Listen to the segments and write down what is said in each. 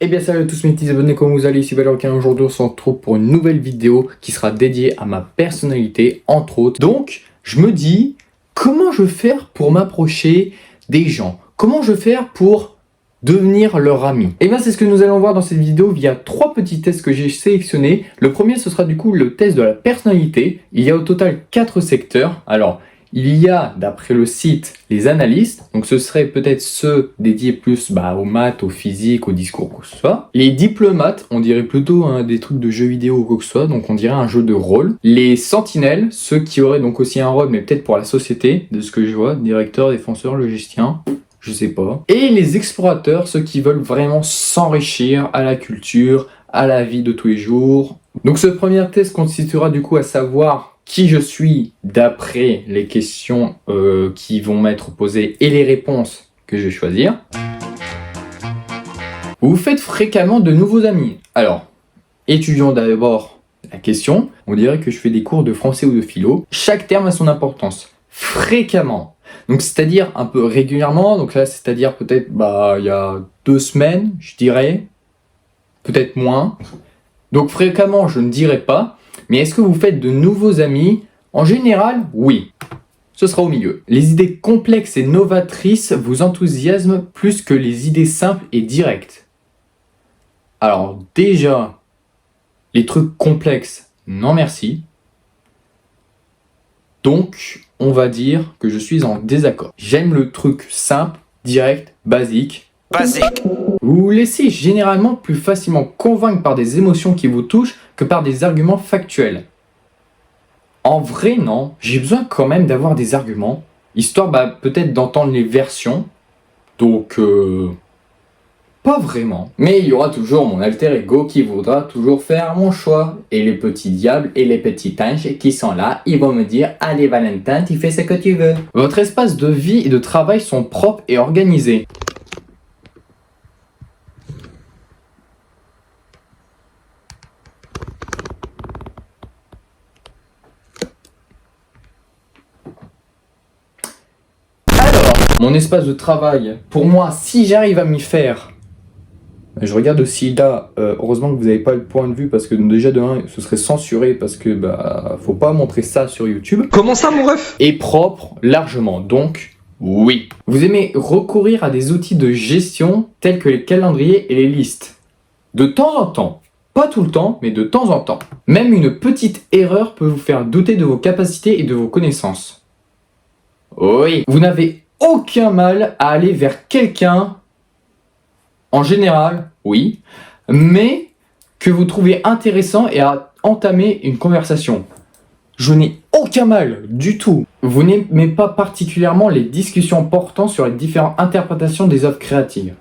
Eh bien salut à tous mes petits abonnés, comment vous allez? Ici Valorcan. Aujourd'hui on se retrouve pour une nouvelle vidéo qui sera dédiée à ma personnalité entre autres. Donc je me dis, comment je vais faire pour m'approcher des gens? Comment je vais faire pour devenir leur ami? Et bien c'est ce que nous allons voir dans cette vidéo via 3 petits tests que j'ai sélectionnés. Le premier ce sera du coup le test de la personnalité. Il y a au total 4 secteurs. Alors il y a, d'après le site, les analystes, donc ce serait peut-être ceux dédiés plus aux maths, au physique, au discours, quoi que ce soit. Les diplomates, on dirait plutôt des trucs de jeux vidéo ou quoi que ce soit, donc on dirait un jeu de rôle. Les sentinelles, ceux qui auraient donc aussi un rôle, mais peut-être pour la société, de ce que je vois, directeur, défenseur, logicien, je sais pas. Et les explorateurs, ceux qui veulent vraiment s'enrichir à la culture, à la vie de tous les jours. Donc ce premier test consistera du coup à savoir qui je suis d'après les questions qui vont m'être posées et les réponses que je vais choisir. Vous faites fréquemment de nouveaux amis. Alors, étudions d'abord la question. On dirait que je fais des cours de français ou de philo. Chaque terme a son importance. Fréquemment. Donc c'est-à-dire un peu régulièrement. Donc là, c'est-à-dire peut-être il y a 2 semaines, je dirais. Peut-être moins. Donc fréquemment, je ne dirais pas. Mais est-ce que vous faites de nouveaux amis? En général, oui. Ce sera au milieu. Les idées complexes et novatrices vous enthousiasment plus que les idées simples et directes. Alors déjà, les trucs complexes, non merci. Donc, on va dire que je suis en désaccord. J'aime le truc simple, direct, basique. Vous vous laissez généralement plus facilement convaincre par des émotions qui vous touchent que par des arguments factuels. En vrai, non. J'ai besoin quand même d'avoir des arguments, histoire peut-être d'entendre les versions. Donc, pas vraiment. Mais il y aura toujours mon alter ego qui voudra toujours faire mon choix. Et les petits diables et les petits anges qui sont là, ils vont me dire « Allez Valentin, tu fais ce que tu veux ». Votre espace de vie et de travail sont propres et organisés. Mon espace de travail, pour moi, si j'arrive à m'y faire, je regarde aussi là, heureusement que vous n'avez pas le point de vue parce que déjà de 1, ce serait censuré parce que faut pas montrer ça sur YouTube. Comment ça mon ref? Et propre, largement, donc oui. Vous aimez recourir à des outils de gestion tels que les calendriers et les listes. De temps en temps, pas tout le temps, mais de temps en temps. Même une petite erreur peut vous faire douter de vos capacités et de vos connaissances. Oui. Vous n'avez aucun mal à aller vers quelqu'un, en général, oui, mais que vous trouvez intéressant et à entamer une conversation. Je n'ai aucun mal du tout. Vous n'aimez pas particulièrement les discussions portant sur les différentes interprétations des œuvres créatives.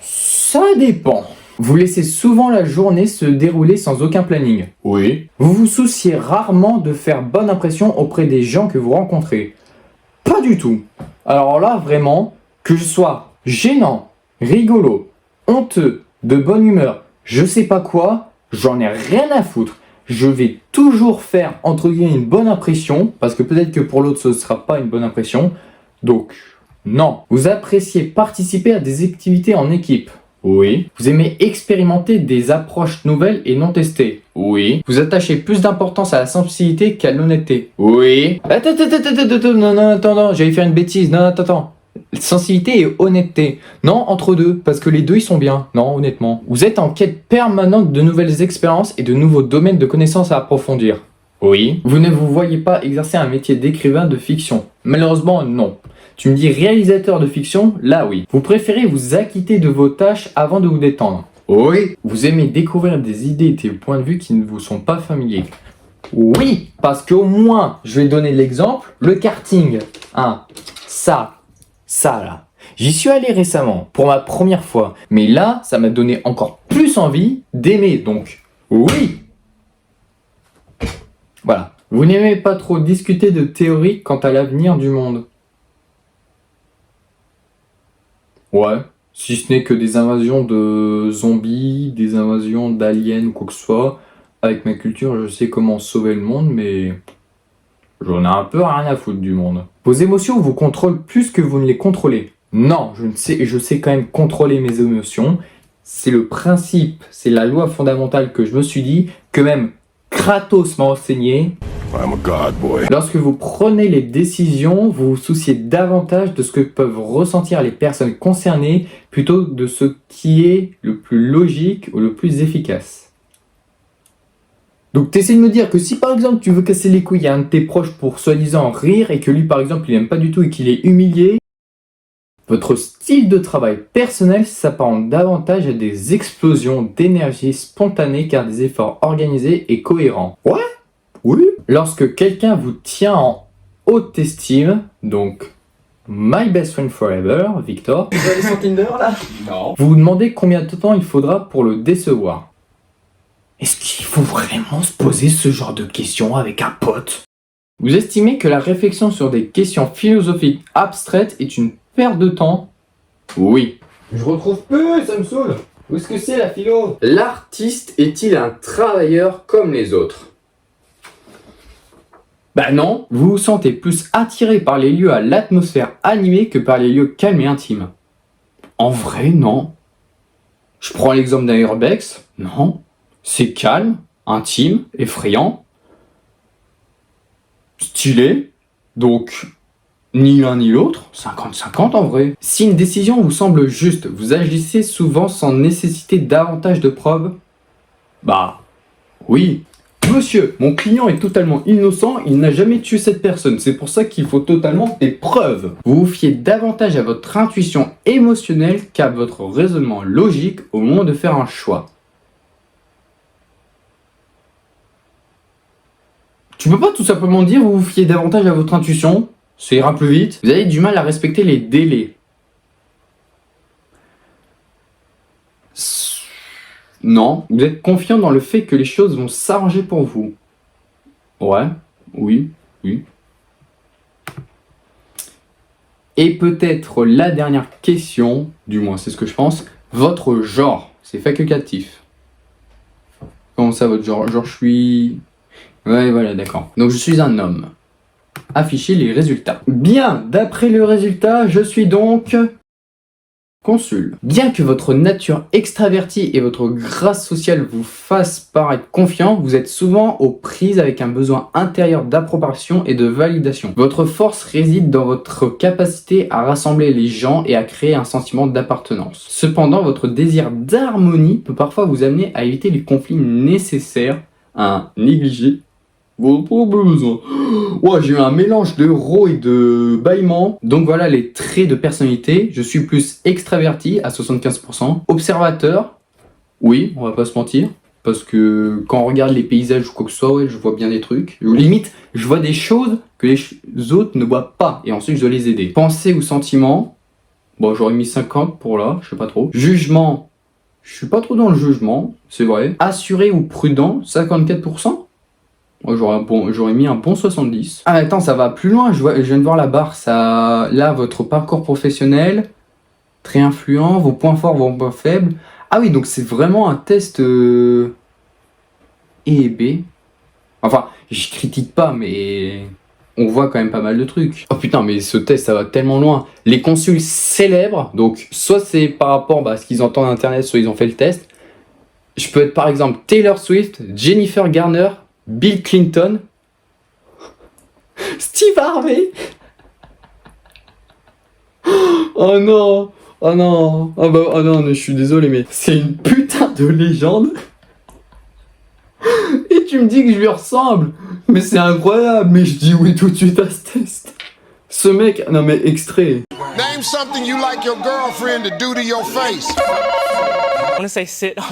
Ça dépend. Vous laissez souvent la journée se dérouler sans aucun planning. Oui. Vous vous souciez rarement de faire bonne impression auprès des gens que vous rencontrez. Pas du tout. Alors là, vraiment, que je sois gênant, rigolo, honteux, de bonne humeur, je sais pas quoi, j'en ai rien à foutre. Je vais toujours faire, entre guillemets, une bonne impression, parce que peut-être que pour l'autre, ce ne sera pas une bonne impression. Donc, non. Vous appréciez participer à des activités en équipe. Oui. Vous aimez expérimenter des approches nouvelles et non testées. Oui. Vous attachez plus d'importance à la simplicité qu'à l'honnêteté. Oui. Attends, j'allais faire une bêtise. Non, attends. Sensibilité et honnêteté. Non, entre deux, parce que les deux ils sont bien. Non, honnêtement. Vous êtes en quête permanente de nouvelles expériences et de nouveaux domaines de connaissances à approfondir. Oui. Vous ne vous voyez pas exercer un métier d'écrivain de fiction. Malheureusement, non. Tu me dis réalisateur de fiction, là oui. Vous préférez vous acquitter de vos tâches avant de vous détendre. Oui. Vous aimez découvrir des idées et des points de vue qui ne vous sont pas familiers. Oui, parce qu'au moins, je vais donner l'exemple, le karting. Ça là. J'y suis allé récemment, pour ma première fois. Mais là, ça m'a donné encore plus envie d'aimer, donc oui. Voilà. Vous n'aimez pas trop discuter de théories quant à l'avenir du monde. Ouais, si ce n'est que des invasions de zombies, des invasions d'aliens ou quoi que ce soit, Avec ma culture, je sais comment sauver le monde, mais j'en ai un peu rien à foutre du monde. Vos émotions vous contrôlent plus que vous ne les contrôlez. Non, je sais quand même contrôler mes émotions. C'est le principe, c'est la loi fondamentale que je me suis dit, que même Kratos m'a enseigné. I'm a god boy. Lorsque vous prenez les décisions, vous vous souciez davantage de ce que peuvent ressentir les personnes concernées plutôt de ce qui est le plus logique ou le plus efficace. Donc tu essaies de me dire que si par exemple tu veux casser les couilles à un de tes proches pour soi-disant rire et que lui par exemple il aime pas du tout et qu'il est humilié, votre style de travail personnel s'apparente davantage à des explosions d'énergie spontanées qu'à des efforts organisés et cohérents. Ouais, oui. Lorsque quelqu'un vous tient en haute estime, donc my best friend forever, Victor, Vous allez sur Tinder là? Non. vous vous demandez combien de temps il faudra pour le décevoir. Est-ce qu'il faut vraiment se poser ce genre de questions avec un pote? Vous estimez que la réflexion sur des questions philosophiques abstraites est une perte de temps? Oui. Je retrouve peu, ça me saoule. Où est-ce que c'est la philo? L'artiste est-il un travailleur comme les autres? Bah non, vous vous sentez plus attiré par les lieux à l'atmosphère animée que par les lieux calmes et intimes. En vrai, non. Je prends l'exemple d'un urbex, non. C'est calme, intime, effrayant, stylé, donc ni l'un ni l'autre, 50-50 en vrai. Si une décision vous semble juste, vous agissez souvent sans nécessiter davantage de preuves? Bah, oui. Monsieur, mon client est totalement innocent, il n'a jamais tué cette personne, c'est pour ça qu'il faut totalement des preuves. Vous vous fiez davantage à votre intuition émotionnelle qu'à votre raisonnement logique au moment de faire un choix. Tu peux pas tout simplement dire vous vous fiez davantage à votre intuition, ça ira plus vite. Vous avez du mal à respecter les délais. Non, vous êtes confiant dans le fait que les choses vont s'arranger pour vous. Ouais, oui. Et peut-être la dernière question, du moins c'est ce que je pense, votre genre, c'est facultatif. Comment ça votre genre? Genre je suis... Ouais, voilà, d'accord. Donc je suis un homme. Affichez les résultats. Bien, d'après le résultat, je suis donc... consul. Bien que votre nature extravertie et votre grâce sociale vous fassent paraître confiant, vous êtes souvent aux prises avec un besoin intérieur d'approbation et de validation. Votre force réside dans votre capacité à rassembler les gens et à créer un sentiment d'appartenance. Cependant, votre désir d'harmonie peut parfois vous amener à éviter les conflits nécessaires à négliger votre besoin. Ouais, j'ai eu un mélange de rot et de bâillement. Donc voilà les traits de personnalité. Je suis plus extraverti à 75%. Observateur, oui, on va pas se mentir. Parce que quand on regarde les paysages ou quoi que ce soit, ouais, je vois bien des trucs. Limite, je vois des choses que les autres ne voient pas. Et ensuite, je dois les aider. Pensée ou sentiment, bon, j'aurais mis 50 pour là, je sais pas trop. Jugement, je suis pas trop dans le jugement, c'est vrai. Assuré ou prudent, 54%. J'aurais mis un bon 70. Ah attends, ça va plus loin, je viens de voir la barre. Ça, là, votre parcours professionnel, très influent, vos points forts, vos points faibles. Ah oui, donc c'est vraiment un test E et B. Enfin, je critique pas, mais on voit quand même pas mal de trucs. Oh putain, mais ce test, ça va tellement loin. Les consuls célèbres, donc soit c'est par rapport à ce qu'ils entendent Internet, soit ils ont fait le test. Je peux être par exemple Taylor Swift, Jennifer Garner, Bill Clinton, Steve Harvey. Oh non, oh non, oh non, je suis désolé, mais c'est une putain de légende. Et tu me dis que je lui ressemble. Mais c'est incroyable, mais je dis oui tout de suite à ce test. Ce mec, non mais extrait. Name something you like your girlfriend to do to your face. I want to say sit on.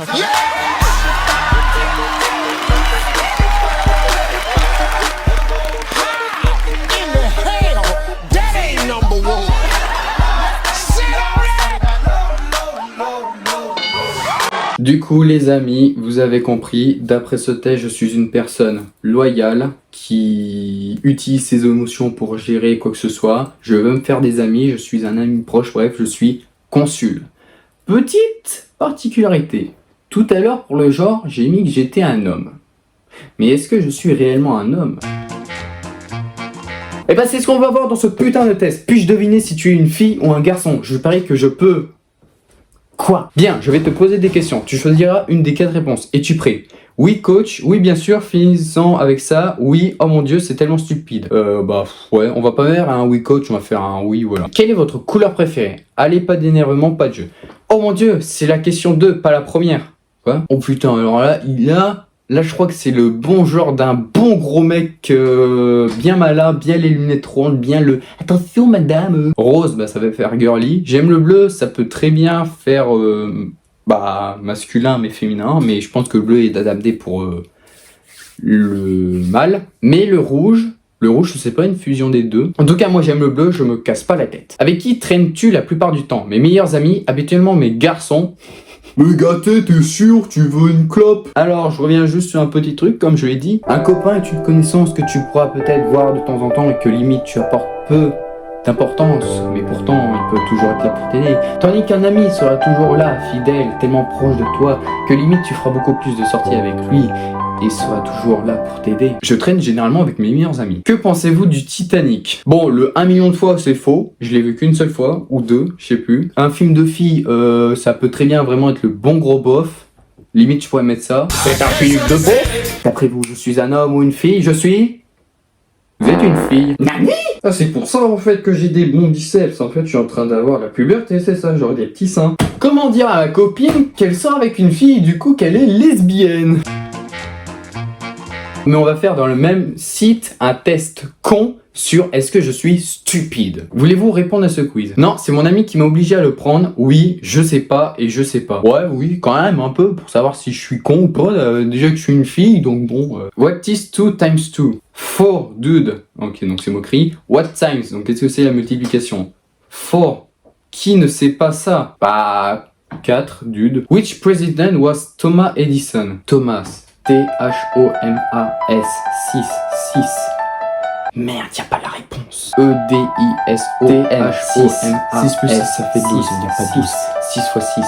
Du coup les amis, vous avez compris, d'après ce test, je suis une personne loyale qui utilise ses émotions pour gérer quoi que ce soit. Je veux me faire des amis, je suis un ami proche, bref, je suis consul. Petite particularité, tout à l'heure pour le genre, j'ai mis que j'étais un homme. Mais est-ce que je suis réellement un homme? Eh ben c'est ce qu'on va voir dans ce putain de test. Puis-je deviner si tu es une fille ou un garçon? Je parie que je peux... Quoi? Bien, je vais te poser des questions. Tu choisiras une des 4 réponses. Es-tu prêt? Oui, coach. Oui, bien sûr. Finissant avec ça. Oui. Oh mon dieu, c'est tellement stupide. Ouais. On va pas faire un oui, coach. On va faire un oui, voilà. Quelle est votre couleur préférée? Allez, pas d'énervement, pas de jeu. Oh mon dieu, c'est la question 2, pas la première. Quoi? Oh putain, alors là, Là, je crois que c'est le bon genre d'un bon gros mec bien malin, bien les lunettes rondes, bien le « Attention madame !» Rose, bah ça va faire girly. J'aime le bleu, ça peut très bien faire masculin mais féminin. Mais je pense que le bleu est adapté pour le mâle. Mais le rouge, je sais pas, une fusion des deux. En tout cas, moi j'aime le bleu, je me casse pas la tête. Avec qui traînes-tu la plupart du temps? Mes meilleurs amis, habituellement mes garçons. Mais gâté, t'es sûr, tu veux une clope? Alors, je reviens juste sur un petit truc, comme je l'ai dit. Un copain est une connaissance que tu pourras peut-être voir de temps en temps et que limite tu apportes peu d'importance, mais pourtant il peut toujours être là pour t'aider. Tandis qu'un ami sera toujours là, fidèle, tellement proche de toi, que limite tu feras beaucoup plus de sorties avec lui et sera toujours là pour t'aider. Je traîne généralement avec mes meilleurs amis. Que pensez-vous du Titanic? Bon, le 1 million de fois c'est faux, je l'ai vu qu'une seule fois, ou deux, je sais plus. Un film de filles, ça peut très bien vraiment être le bon gros bof. Limite je pourrais mettre ça. C'est un film de bof. D'après vous, je suis un homme ou une fille? Je suis... Vous êtes une fille. Nani? Ah, c'est pour ça en fait que j'ai des bons biceps. En fait, je suis en train d'avoir la puberté, c'est ça, j'aurai des petits seins. Comment dire à ma copine qu'elle sort avec une fille et du coup qu'elle est lesbienne? Mais on va faire dans le même site un test con sur est-ce que je suis stupide. Voulez-vous répondre à ce quiz? Non, c'est mon ami qui m'a obligé à le prendre. Oui, je sais pas et je sais pas. Ouais, oui, quand même un peu pour savoir si je suis con ou pas. Déjà que je suis une fille, donc bon. What is 2 times 2? 4, dude. Ok, donc c'est moquerie. What times? Donc qu'est-ce que c'est la multiplication? 4. Qui ne sait pas ça? Bah, 4, dude. Which president was Thomas Edison? Thomas. T-H-O-M-A-S 6. Merde, y'a pas la réponse. E-D-I-S-O-T-H-O-M-A-S 6 plus 6, ça fait 12, il y a pas 12. 6 fois 6. 6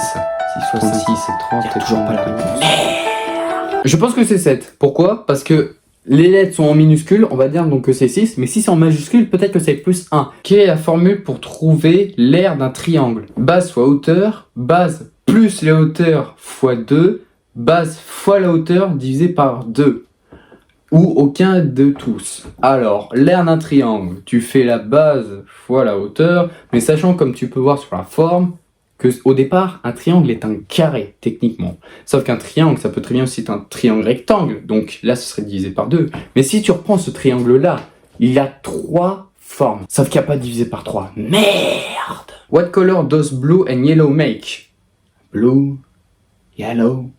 fois 6, c'est 30. Y'a toujours pas la réponse. Merde. Je pense que c'est 7. Pourquoi? Parce que les lettres sont en minuscules, on va dire donc que c'est 6. Mais si c'est en majuscule, peut-être que c'est plus 1. Quelle est la formule pour trouver l'aire d'un triangle? Base fois hauteur, base plus les hauteurs fois 2, base fois la hauteur divisé par 2. Ou aucun de tous. Alors, l'aire d'un triangle, tu fais la base fois la hauteur, mais sachant comme tu peux voir sur la forme, que au départ, un triangle est un carré, techniquement. Sauf qu'un triangle, ça peut très bien aussi être un triangle rectangle, donc là, ce serait divisé par 2. Mais si tu reprends ce triangle-là, il a 3 formes, sauf qu'il n'y a pas divisé par 3. Merde! What color does blue and yellow make? Blue, yellow,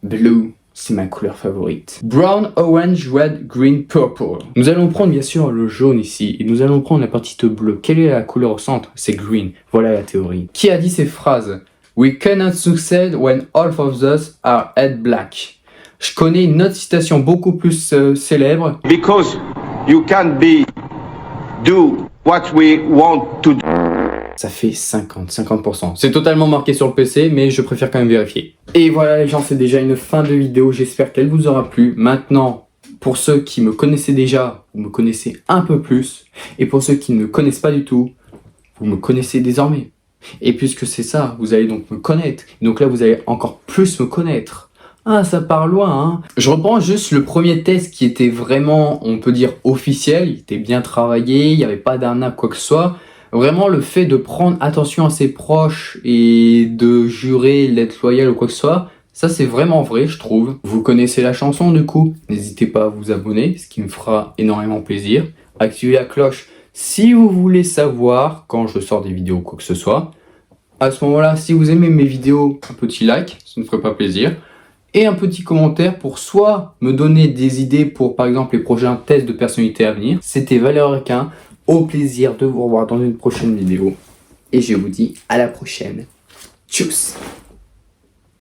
blue. C'est ma couleur favorite. Brown, orange, red, green, purple. Nous allons prendre bien sûr le jaune ici et nous allons prendre la petite bleue. Quelle est la couleur au centre? C'est green. Voilà la théorie. Qui a dit ces phrases? We cannot succeed when half of us are head black. Je connais une autre citation beaucoup plus célèbre. Because you can't do what we want to do. Ça fait 50%. C'est totalement marqué sur le PC, mais je préfère quand même vérifier. Et voilà les gens, c'est déjà une fin de vidéo. J'espère qu'elle vous aura plu. Maintenant, pour ceux qui me connaissaient déjà, vous me connaissez un peu plus. Et pour ceux qui ne me connaissent pas du tout, vous me connaissez désormais. Et puisque c'est ça, vous allez donc me connaître. Donc là, vous allez encore plus me connaître. Ah, ça part loin, hein. Je reprends juste le premier test qui était vraiment, on peut dire, officiel. Il était bien travaillé, il n'y avait pas d'arnaque, quoi que ce soit. Vraiment, le fait de prendre attention à ses proches et de jurer d'être loyal ou quoi que ce soit, ça c'est vraiment vrai, je trouve. Vous connaissez la chanson du coup, n'hésitez pas à vous abonner, ce qui me fera énormément plaisir. Activez la cloche si vous voulez savoir quand je sors des vidéos ou quoi que ce soit. À ce moment-là, si vous aimez mes vidéos, un petit like, ça me ferait pas plaisir. Et un petit commentaire pour soit me donner des idées pour par exemple les prochains tests de personnalité à venir. C'était Valéricain. Au plaisir de vous revoir dans une prochaine vidéo. Et je vous dis à la prochaine. Tchuss!